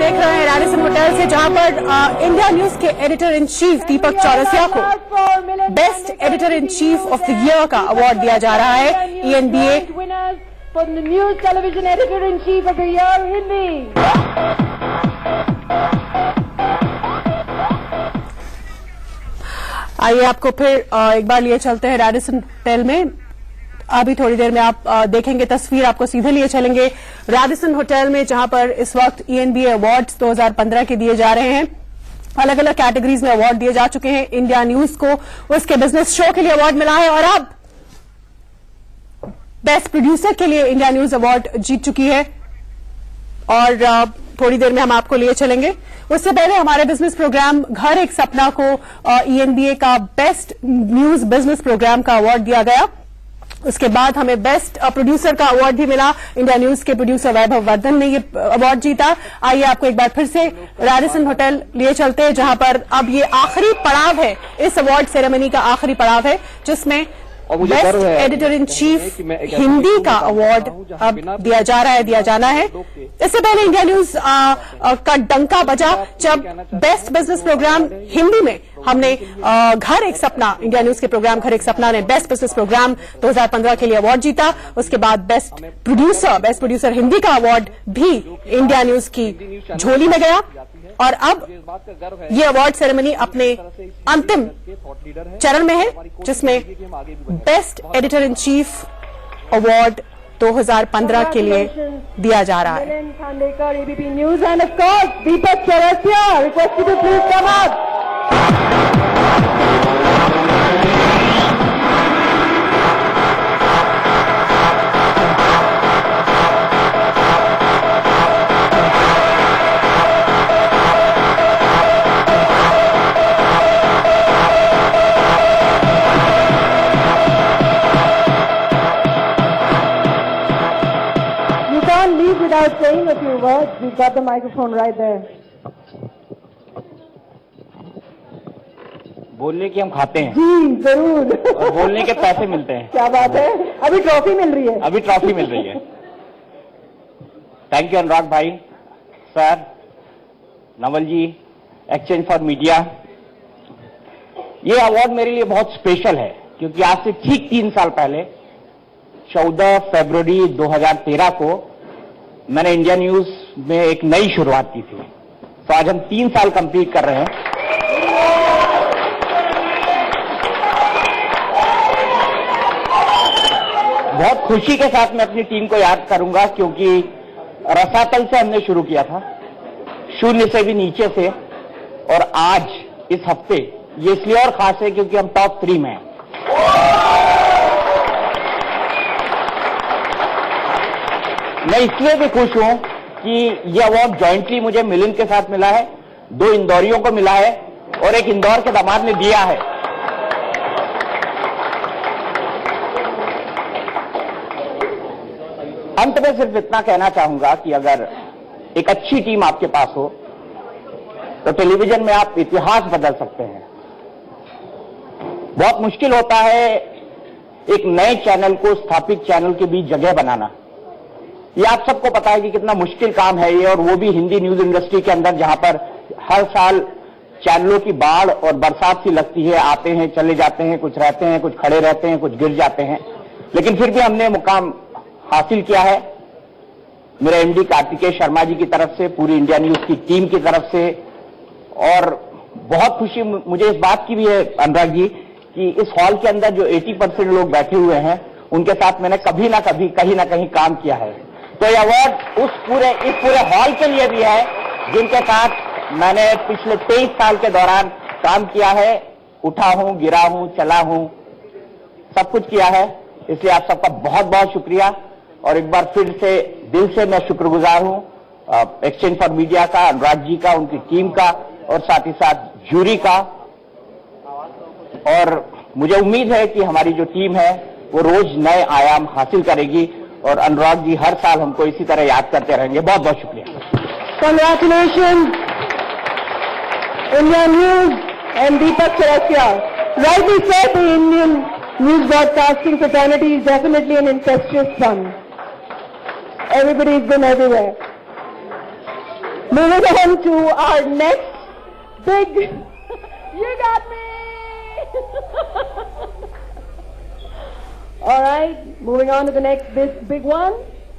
देख रहे हैं रैडिसन होटल से, जहां पर इंडिया न्यूज के एडिटर इन चीफ दीपक चौरसिया को best editor in chief of the year का अवार्ड दिया जा रहा है। ENBA for the news television editor in chief of the year Hindi. आइए आपको फिर एक बार लिए चलते हैं रैडिसन होटल में। अभी थोड़ी देर में आप देखेंगे तस्वीर, आपको सीधे लिए चलेंगे रैडिसन होटल में, जहां पर इस वक्त ENBA अवार्ड्स 2015 के दिए जा रहे हैं। अलग अलग कैटेगरीज में अवार्ड दिए जा चुके हैं। इंडिया न्यूज को उसके बिजनेस शो के लिए अवार्ड मिला है और अब बेस्ट प्रोड्यूसर के लिए इंडिया न्यूज अवार्ड जीत चुकी है और थोड़ी देर में हम आपको लिए चलेंगे। उससे पहले हमारे बिजनेस प्रोग्राम घर एक सपना को ENBA का बेस्ट न्यूज बिजनेस प्रोग्राम का अवार्ड दिया गया। उसके बाद हमें बेस्ट प्रोड्यूसर का अवार्ड भी मिला। इंडिया न्यूज के प्रोड्यूसर वैभव वर्धन ने ये अवार्ड जीता। आइए आपको एक बार फिर से रैडिसन होटल लिए चलते हैं, जहां पर अब ये आखिरी पड़ाव है, इस अवार्ड सेरेमनी का आखिरी पड़ाव है, जिसमें best editor in chief Hindi का अवार्ड अब दिया जा रहा है, दिया जाना है। इससे पहले इंडिया न्यूज का डंका बजा जब बेस्ट बिजनेस प्रोग्राम हिंदी में हमने घर एक सपना, इंडिया न्यूज के प्रोग्राम घर एक सपना ने बेस्ट बिजनेस प्रोग्राम 2015 के लिए अवार्ड जीता। उसके बाद बेस्ट प्रोड्यूसर हिंदी का अवार्ड भी इंडिया न्यूज की झोली में गया और अब ये अवार्ड सेरेमनी अपने अंतिम चरण में है, जिसमें best editor in chief award 2015 के लिए दिया जा रहा है। ABP News and of course Deepak Chaurasia, request you to please come up. Without saying a few words, we've got the microphone right there. बोलने की हम खाते हैं जी जरूर और बोलने के पैसे मिलते हैं। क्या बात है, अभी ट्रॉफी मिल रही है। अभी ट्रॉफी मिल रही है। थैंक यू अनुराग भाई, sir, Naval ji, exchange for media. ये अवार्ड मेरे लिए बहुत स्पेशल है क्योंकि आज से ठीक 3 साल पहले 14 फरवरी 2013 को मैंने इंडिया न्यूज में एक नई शुरुआत की थी। तो आज हम 3 साल कंप्लीट कर रहे हैं। बहुत खुशी के साथ मैं अपनी टीम को याद करूंगा क्योंकि रसातल से हमने शुरू किया था, शून्य से भी नीचे से, और आज इस हफ्ते ये इसलिए और खास है क्योंकि हम टॉप 3 में हैं। मैं इसलिए भी खुश हूं कि ये अवार्ड जॉइंटली मुझे मिलिंद के साथ मिला है, 2 इंदौरियों को मिला है और एक इंदौर के दामाद ने दिया है। अंत में सिर्फ इतना कहना चाहूंगा कि अगर एक अच्छी टीम आपके पास हो तो टेलीविजन में आप इतिहास बदल सकते हैं। बहुत मुश्किल होता है एक नए चैनल को स्थापित चैनल के बीच जगह बनाना। ये आप सबको पता है कि कितना मुश्किल काम है ये, और वो भी हिंदी न्यूज इंडस्ट्री के अंदर जहां पर हर साल चैनलों की बाढ़ और बरसात सी लगती है, आते हैं चले जाते हैं, कुछ रहते हैं, कुछ खड़े रहते हैं, कुछ गिर जाते हैं, लेकिन फिर भी हमने मुकाम हासिल किया है। मेरे MD कार्तिकेय शर्मा जी की तरफ से, पूरी इंडिया न्यूज की टीम की तरफ से, और बहुत खुशी मुझे इस बात की भी है अनुराग जी कि इस हॉल के अंदर जो 80% लोग बैठे हुए हैं उनके साथ मैंने कभी ना कभी कहीं ना कहीं काम किया है। तो ये अवार्ड इस पूरे हॉल के लिए भी है जिनके साथ मैंने पिछले 23 साल के दौरान काम किया है। उठा हूं, गिरा हूं, चला हूं, सब कुछ किया है। इसलिए आप सबका बहुत बहुत शुक्रिया और एक बार फिर से दिल से मैं शुक्रगुजार हूं एक्सचेंज फॉर मीडिया का, अनुराग जी का, उनकी टीम का, और साथ ही साथ जूरी का। और मुझे उम्मीद है कि हमारी जो टीम है वो रोज नए आयाम हासिल करेगी और अनुराग जी हर साल हमको इसी तरह याद करते रहेंगे। बहुत बहुत शुक्रिया। Congratulations, India News and Deepak Chaurasia. Rightly said, the Indian news broadcasting fraternity is definitely an incestuous fun. Everybody's been everywhere. Moving on to our next big. You got me. All right. Moving on to the next big one.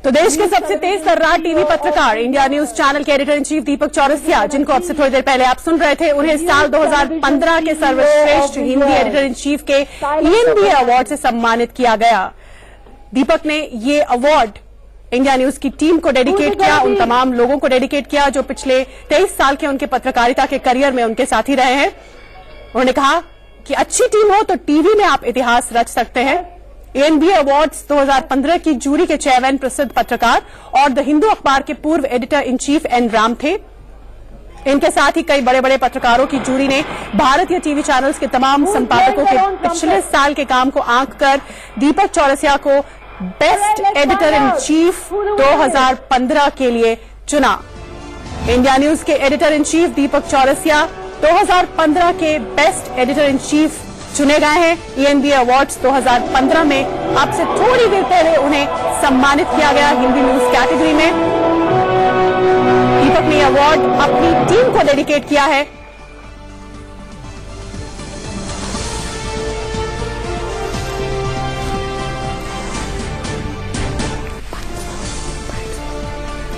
तो देश के सबसे तेज तर्रार TV पत्रकार India news channel के editor in chief दीपक चौरसिया, जिनको अब से थोड़ी देर पहले आप सुन रहे थे, उन्हें साल 2015 के सर्वश्रेष्ठ हिंदी एडिटर इन चीफ के ENBA अवार्ड से सम्मानित किया गया। दीपक ने ये अवार्ड इंडिया न्यूज की टीम को डेडिकेट किया, उन तमाम लोगों को डेडिकेट किया जो पिछले 23 साल के उनके पत्रकारिता के करियर में उनके साथ ही रहे हैं। उन्होंने कहा कि अच्छी टीम हो तो टीवी में आप इतिहास रच सकते हैं। ENBA अवार्ड्स 2015 की जूरी के चेयरमैन प्रसिद्ध पत्रकार और द हिंदू अखबार के पूर्व editor in chief N Ram थे। इनके साथ ही कई बड़े बड़े पत्रकारों की जूरी ने भारतीय टीवी चैनल्स के तमाम संपादकों के पिछले साल के काम को आंक कर दीपक चौरसिया को बेस्ट एडिटर इन चीफ 2015 के लिए चुना। इंडिया न्यूज के एडिटर इन चीफ दीपक चौरसिया 2015 के बेस्ट एडिटर इन चीफ चुने गए हैं। ENBA अवार्ड्स 2015 में अब से थोड़ी देर पहले उन्हें सम्मानित किया गया हिंदी न्यूज कैटेगरी में। दीपक ने अवार्ड अपनी टीम को डेडिकेट किया है।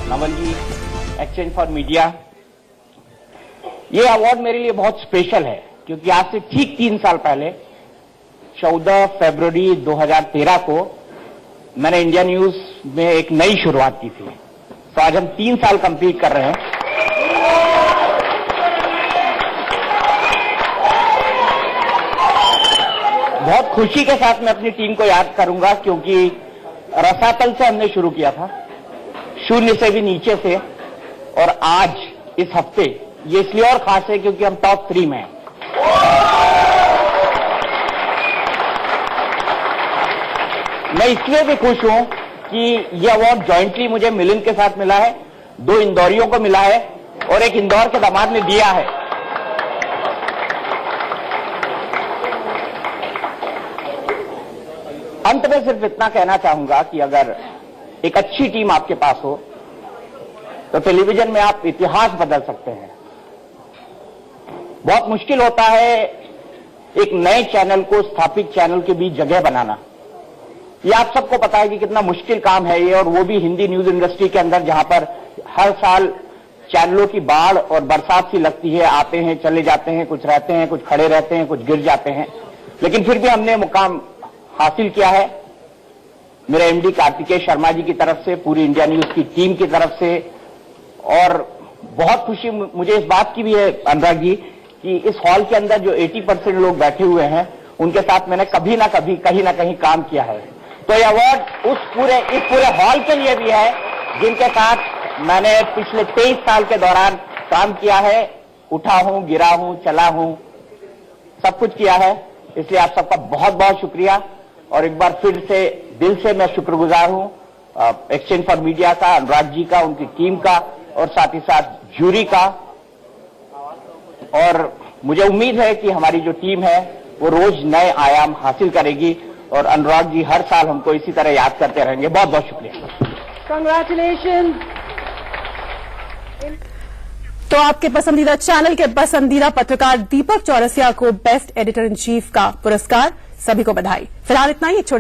Naval ji, exchange for media, ये अवार्ड मेरे लिए बहुत स्पेशल है क्योंकि आज से ठीक 3 साल पहले 14 फरवरी 2013 को मैंने इंडिया न्यूज में एक नई शुरुआत की थी। तो आज हम 3 साल कंप्लीट कर रहे हैं। बहुत खुशी के साथ मैं अपनी टीम को याद करूंगा क्योंकि रसातल से हमने शुरू किया था, शून्य से भी नीचे से, और आज इस हफ्ते ये इसलिए और खास है क्योंकि हम टॉप 3 में हैं। मैं इसलिए भी खुश हूं कि यह अवार्ड जॉइंटली मुझे मिलिंद के साथ मिला है, 2 इंदौरियों को मिला है और एक इंदौर के दामाद ने दिया है। अंत में सिर्फ इतना कहना चाहूंगा कि अगर एक अच्छी टीम आपके पास हो तो टेलीविजन में आप इतिहास बदल सकते हैं। बहुत मुश्किल होता है एक नए चैनल को स्थापित चैनल के बीच जगह बनाना। ये आप सबको पता है कि कितना मुश्किल काम है ये, और वो भी हिंदी न्यूज इंडस्ट्री के अंदर जहां पर हर साल चैनलों की बाढ़ और बरसात सी लगती है, आते हैं चले जाते हैं, कुछ रहते हैं, कुछ खड़े रहते हैं, कुछ गिर जाते हैं, लेकिन फिर भी हमने मुकाम हासिल किया है। मेरे MD कार्तिकेय शर्मा जी की तरफ से, पूरी इंडिया न्यूज की टीम की तरफ से, और बहुत खुशी मुझे इस बात की भी है अनुराग जी कि इस हॉल के अंदर जो 80% लोग बैठे हुए हैं उनके साथ मैंने कभी ना कभी कहीं ना कहीं काम किया है। तो यह अवार्ड इस पूरे हॉल के लिए भी है जिनके साथ मैंने पिछले 23 साल के दौरान काम किया है। उठा हूं, गिरा हूं, चला हूं, सब कुछ किया है। इसलिए आप सबका बहुत बहुत शुक्रिया, और एक बार फिर से दिल से मैं शुक्रगुजार हूं एक्सचेंज फॉर मीडिया का, अनुराग जी का, उनकी टीम का, और साथ ही साथ जूरी का। और मुझे उम्मीद है कि हमारी जो टीम है वो रोज नए आयाम हासिल करेगी, और अनुराग जी हर साल हमको इसी तरह याद करते रहेंगे। बहुत बहुत शुक्रिया। Congratulations. तो आपके पसंदीदा चैनल के पसंदीदा पत्रकार दीपक चौरसिया को बेस्ट एडिटर इन चीफ का पुरस्कार। सभी को बधाई। फिलहाल इतना ही।